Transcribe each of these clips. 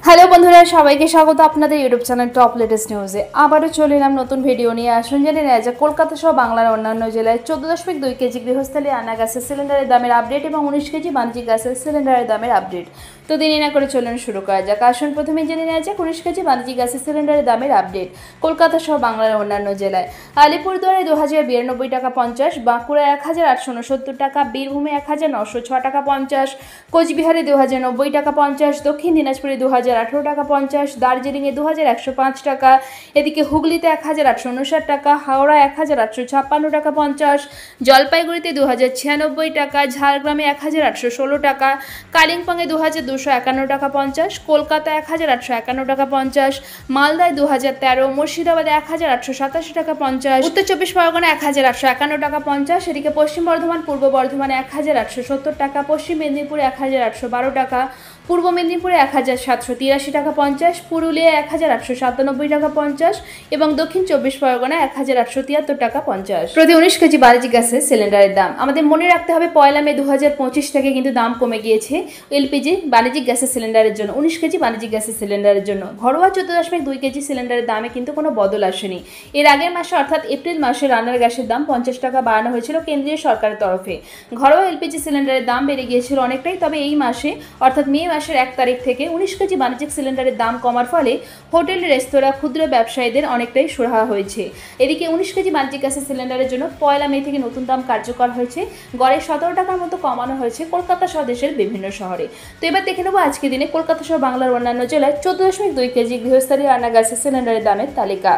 Hello বন্ধুরা, সবাইকে স্বাগত আপনাদের ইউটিউব চ্যানেল টপ লেটেস্ট নিউজে। আবারও চলে এলাম নতুন ভিডিও নিয়ে। আসুন জেনে নেওয়া যাক কলকাতা সহ বাংলার অন্যান্য জেলায় 14.2 কেজি গৃহস্থলী আনা গ্যাসের সিলিন্ডারের দামের আপডেট এবং 19 কেজি বাণিজ্যিক গ্যাসের সিলিন্ডারের দামের আপডেট। তো দেরি না করে চলুন শুরু করা যাক। আসুন প্রথমে জেনে নেওয়া যাক 19 কেজি বাণিজ্যিক গ্যাসের সিলিন্ডারের দামের আপডেট কলকাতা সহ বাংলার অন্যান্য জেলায়। আলিপুরদুয়ারে 2092 টাকা 50, বাঁকুড়া 1869 টাকা, বীরভূমে 1906 টাকা 50, কোচবিহারে 2090 টাকা 50, দক্ষিণ দিনাজপুরে 2018 টাকা 50, দার্জিলিংয়ে 2105 টাকা, এদিকে হুগলিতে 1859 টাকা, হাওড়া 1856 টাকা 50, জলপাইগুড়িতে 2096 টাকা, ঝাড়গ্রামে 1816 টাকা, কালিম্পংয়ে 2251 টাকা 50, কলকাতা 1851 টাকা 50, মালদায় 2013, মুর্শিদাবাদে 1887 টাকা 50, উত্তর চব্বিশ পরগনা 1851 টাকা 50, এদিকে পশ্চিম বর্ধমান পূর্ব বর্ধমানে 1870 টাকা, পশ্চিম মেদিনীপুরে 1812 টাকা, পূর্ব মেদিনীপুরে 1783 টাকা 50, পুরুলিয়া 1897 টাকা 50 এবং দক্ষিণ চব্বিশ পরগনা 1873 টাকা 50 প্রতি 19 কেজি বাণিজ্যিক গ্যাসের সিলিন্ডারের দাম। আমাদের মনে রাখতে হবে 1 মে 2025 থেকে কিন্তু দাম কমে গিয়েছে এলপিজি বাণিজ্যিক গ্যাসের সিলিন্ডারের জন্য। 19 কেজি বাণিজ্যিক গ্যাসের সিলিন্ডারের জন্য ঘরোয়া 14.2 কেজি সিলিন্ডারের দামে কিন্তু কোনো বদল আসেনি। এর আগের মাসে অর্থাৎ এপ্রিল মাসে রান্নার গ্যাসের দাম 50 টাকা বাড়ানো হয়েছিল কেন্দ্রীয় সরকারের তরফে। ঘরোয়া এলপিজি সিলিন্ডারের দাম বেড়ে গিয়েছিল অনেকটাই, তবে এই মাসে অর্থাৎ মে মাসের 1 তারিখ থেকে 19 কেজি বাণিজ্যিক সিলিন্ডারের দাম কমার ফলে হোটেল, রেস্তোরাঁ, ক্ষুদ্র ব্যবসায়ীদের অনেকটাই সুরাহা হয়েছে। এদিকে 19 কেজি বাণিজ্যিক গ্যাসের সিলিন্ডারের জন্য 1 মে থেকে নতুন দাম কার্যকর হয়েছে। গড়ে 17 টাকার মতো কমানো হয়েছে কলকাতা সহ দেশের বিভিন্ন শহরে। তো এবার দেখে নেব আজকের দিনে কলকাতা সহ বাংলার অন্যান্য জেলায় 14.2 কেজি গৃহস্থলী রান্না গ্যাসের সিলিন্ডারের দামের তালিকা।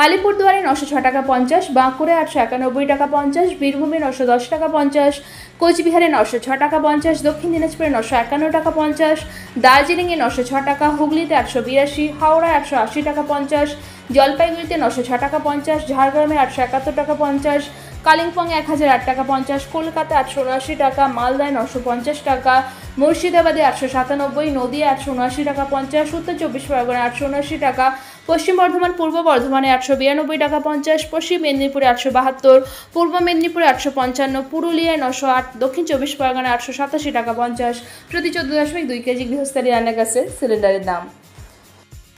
আলিপুরদুয়ারে 906 টাকা 50, বাঁকুড়ে 891 টাকা 50, বীরভূমে 910 টাকা 50, কোচবিহারে 906 টাকা 50, দক্ষিণ দিনাজপুরে 951 টাকা 50, দার্জিলিংয়ে 906 টাকা, হুগলিতে 182, হাওড়া 180 টাকা 50, জলপাইগুড়িতে 906 টাকা 50, ঝাড়গ্রামে 871 টাকা 50, কালিম্পংয়ে 1008 টাকা 50, কলকাতা 879 টাকা, মালদায় 950 টাকা, মুর্শিদাবাদে 897, নদিয়া 179 টাকা 50, উত্তর চব্বিশ পরগনা 879 টাকা, পশ্চিম বর্ধমান পূর্ব বর্ধমানে 192 টাকা 50, পশ্চিম মেদিনীপুরে 872, পূর্ব মেদিনীপুরে 855, পুরুলিয়ায় 908, দক্ষিণ চব্বিশ পরগনা 887 টাকা 50 প্রতি 14.2 কেজি গৃহস্থলী রান্না গ্যাসের সিলিন্ডারের দাম।